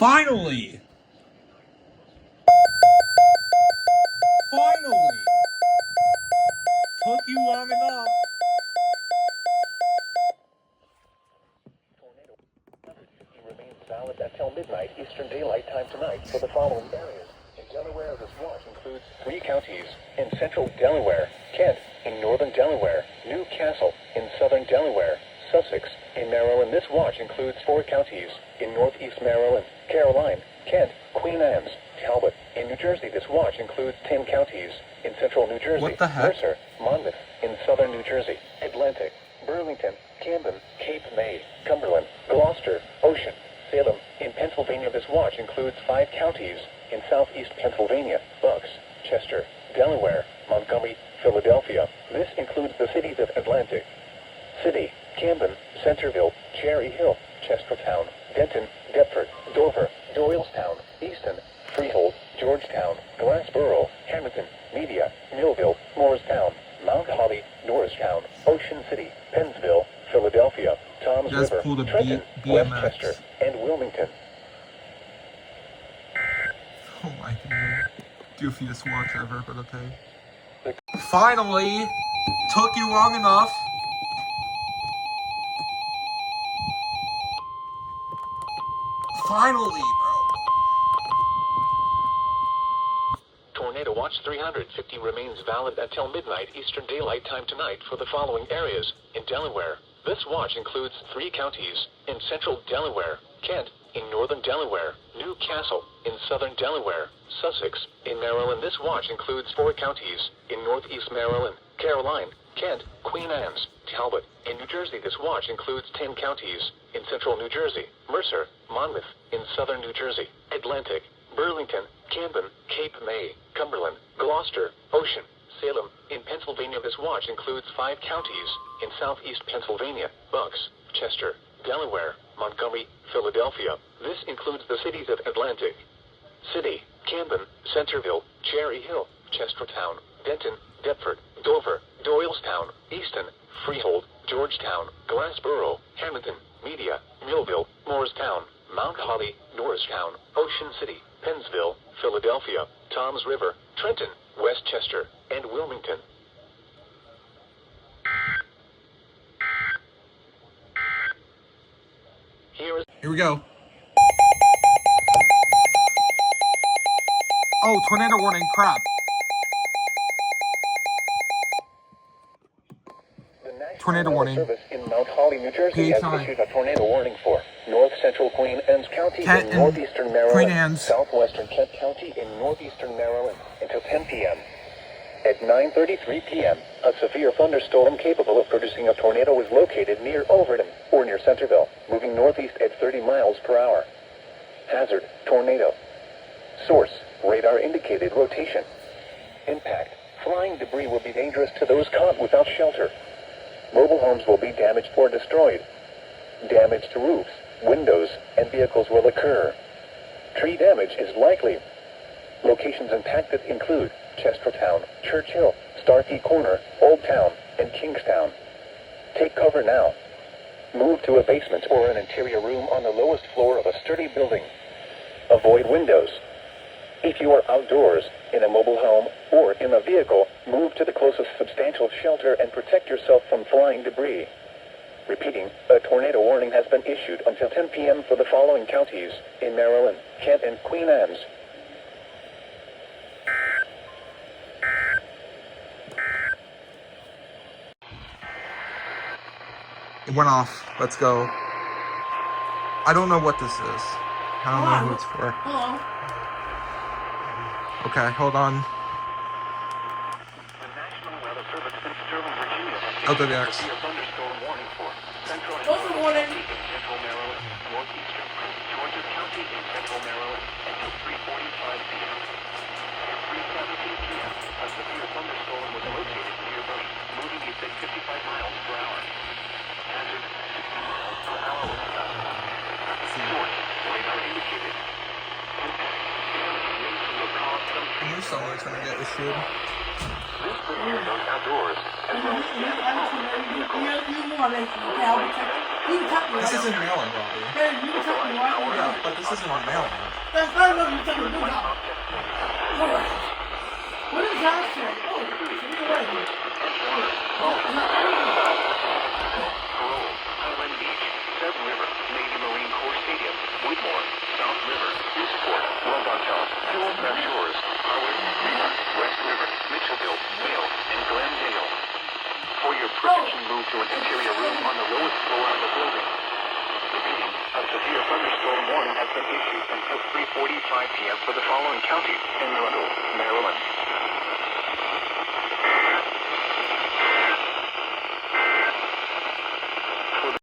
Finally! Finally! Took you long enough. Remains valid until midnight Eastern Daylight Time tonight for the following areas. In Delaware, this watch includes 3 counties. In central Delaware, Kent. In northern Delaware, Newcastle. In southern Delaware, Sussex. In Maryland, this watch includes 4 counties. In northeast Maryland, Caroline, Kent, Queen Anne's, Talbot. In New Jersey, this watch includes 10 counties. In central New Jersey, What the heck? Mercer, Monmouth. In southern New Jersey, Atlantic, Burlington, Camden, Cape May, Cumberland, Gloucester, Ocean, Salem. In Pennsylvania, this watch includes 5 counties. In southeast Pennsylvania, Bucks, Chester, Delaware, Montgomery, Philadelphia. This includes the cities of Atlantic City, Camden, Centerville, Cherry Hill, Chestertown, Denton, Deptford, Dover, Doylestown, Easton, Freehold, Georgetown, Glassboro, Hamilton, Media, Millville, Morristown, Mount Holly, Norristown, Ocean City, Pennsville, Philadelphia, Toms Just River, pulled a Trenton, BMX. Westchester, and Wilmington. Oh my god. Goofiest watch ever, but okay. Finally! Took you long enough. Finally, bro. Tornado Watch 350 remains valid until midnight Eastern Daylight Time tonight for the following areas. In Delaware, this watch includes 3 counties. In central Delaware, Kent. In northern Delaware, Newcastle. In southern Delaware, Sussex. In Maryland, this watch includes 4 counties. In northeast Maryland, Caroline, Kent, Queen Anne's, Talbot. In New Jersey, this watch includes 10 counties. In central New Jersey, Mercer, Monmouth. In southern New Jersey, Atlantic, Burlington, Camden, Cape May, Cumberland, Gloucester, Ocean, Salem. In Pennsylvania, this watch includes 5 counties. In southeast Pennsylvania, Bucks, Chester, Delaware, Montgomery, Philadelphia. This includes the cities of Atlantic City, Camden, Centerville, Cherry Hill, Chestertown, Denton, Deptford, Dover, Doylestown, Easton, Freehold, Georgetown, Glassboro, Hamilton, Media, Millville, Morristown, Mount Holly, Norristown, Ocean City, Pennsville, Philadelphia, Toms River, Trenton, Westchester, and Wilmington. Here we go. Oh, tornado warning, crap. The National Tornado Weather warning. Service in Mount Holly, New Jersey has PH9. issued a tornado warning for north central Queen Anne's County Kent in and northeastern Maryland, Queen Anne's. southwestern Kent County in northeastern Maryland until 10 p.m. At 9:33 p.m., a severe thunderstorm capable of producing a tornado was located near Overton or near Centerville, moving northeast at 30 miles per hour. Hazard, tornado. Source, radar indicated rotation. Impact, flying debris will be dangerous to those caught without shelter. Mobile homes will be damaged or destroyed. Damage to roofs, windows, and vehicles will occur. Tree damage is likely. Locations impacted include Chestertown, Church Hill, Starkey Corner, Old Town, and Kingstown. Take cover now. Move to a basement or an interior room on the lowest floor of a sturdy building. Avoid windows. If you are outdoors, in a mobile home, or in a vehicle, move to the closest substantial shelter and protect yourself from flying debris. Repeating, a tornado warning has been issued until 10 p.m. for the following counties in Maryland, Kent, and Queen Anne's. It went off. Let's go. I don't know what this is. I don't know who it's for. Hello. Okay, hold on. The National Weather Service in Sterling, Virginia has LWX. issued a severe thunderstorm warning for central and What's the warning? in central Maryland, northeastern Prince George's County in central Maryland until 3:45 p.m. At 3:17 p.m., a severe thunderstorm was located nearby, moving east at 55 miles per hour. Hazard, 60 miles per hour with a gust. Source, radar indicated. Impact, winds will cause some I knew someone was gonna get issued. This brings you those outdoors, as well as You want it to be Talbot, Texas? You can tell me. This isn't mailing, Robbie. Hey, you can tell me why. Yeah, but this isn't on mailing. That's not what you tell me. Good job. What does that say? Oh, Highland Beach, Seven River, Navy Marine Corps Stadium, Woodmore, South River, Eastport, Welldowntown, Hillsback Shores, Harwood, Fremont, West River, Mitchellville, Vale, and Glendale. For your protection, move to an interior room on the lowest floor of the building. Repeating, a severe thunderstorm warning has been issued until 3:45 p.m. for the following counties in Maryland.